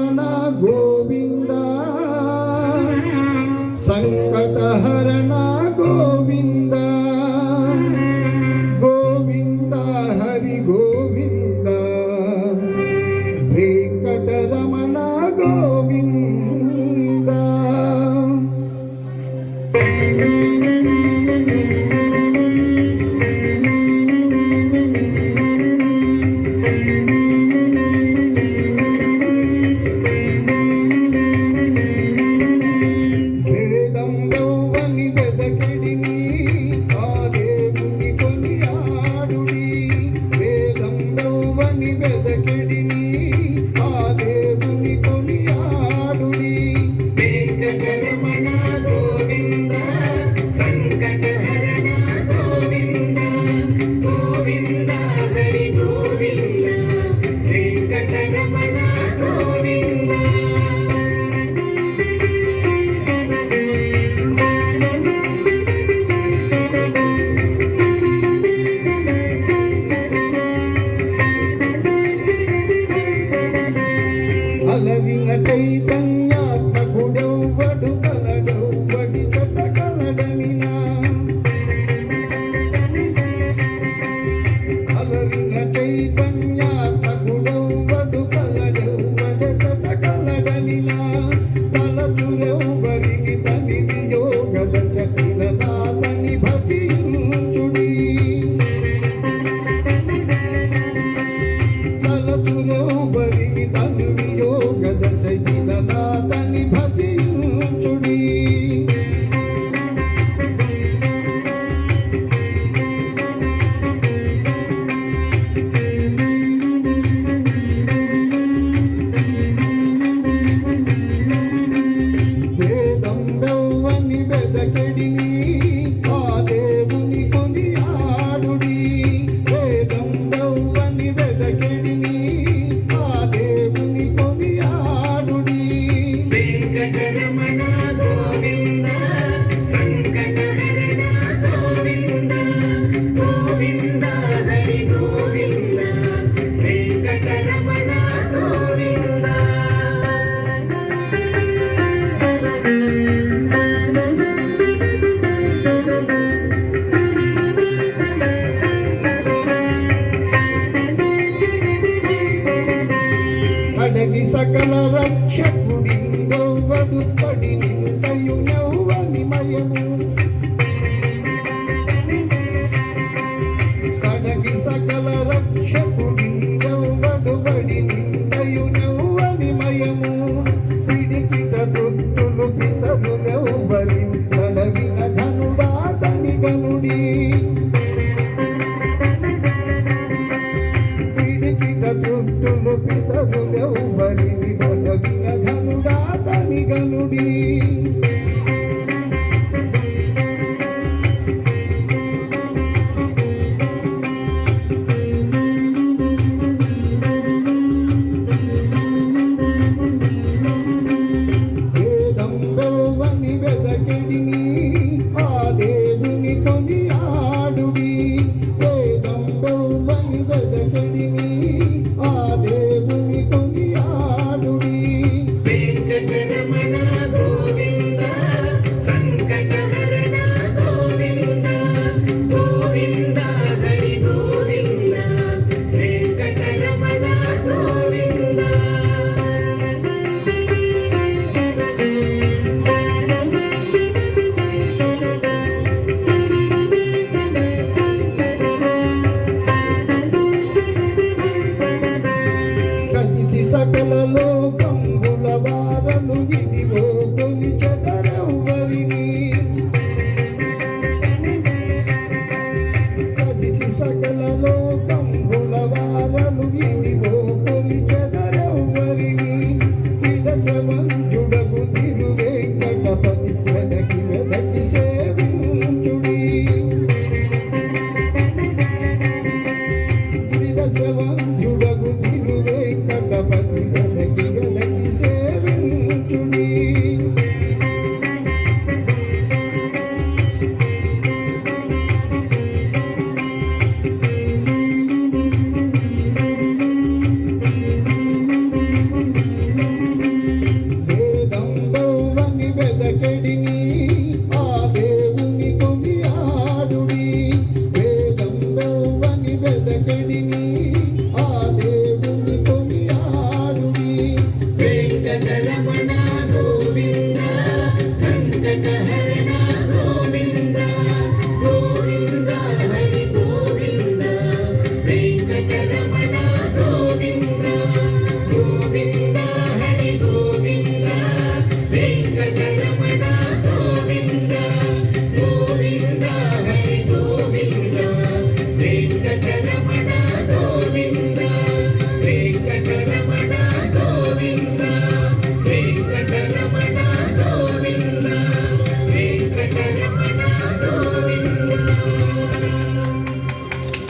వెంకటరమణ గోవింద సంకటహరణ గోవింద గోవింద హరి గోవింద వెంకటరమణ గోవింద. అలరిన చైతన్యాత్మకుడెవ్వడు కలడెవ్వడి చట కలడనినా అలరిన చైతన్యాత్మకుడెవ్వడు కలడెవ్వడి చట కలడనినా తలచురెవ్వరిని తని వియోగ దశ నాతని భజించుడి తలచురెవ్వరిని తను నాతని భజించుడి. వేదం వెవ్వని వెదకెడిని ఆ దేవుని కొనియాడుడి. వేదం వెవ్వని వెదకెడిని ఆ దేవుని కొనియాడుడి. వెంకటరమణ గోవింద సంకటహరణ గోవింద గోవింద హరి గోవింద వెంకటరమణ గోవింద. అడగి సకల రక్షకుడిందొవ్వడు పడి నింతయు నవ్వని మయము అడగి సకల రక్షకుడిందొవ్వడు పడి నింతయు నవ్వని మయము పిడికిట తొత్తులు పితరులెవ్వరి తడవిన ధనుడా తని గనుడి. పిడికిట తొత్తులు పితరులెవ్వరిని తడవిన ధనుడా తని గనుడి. గోవింద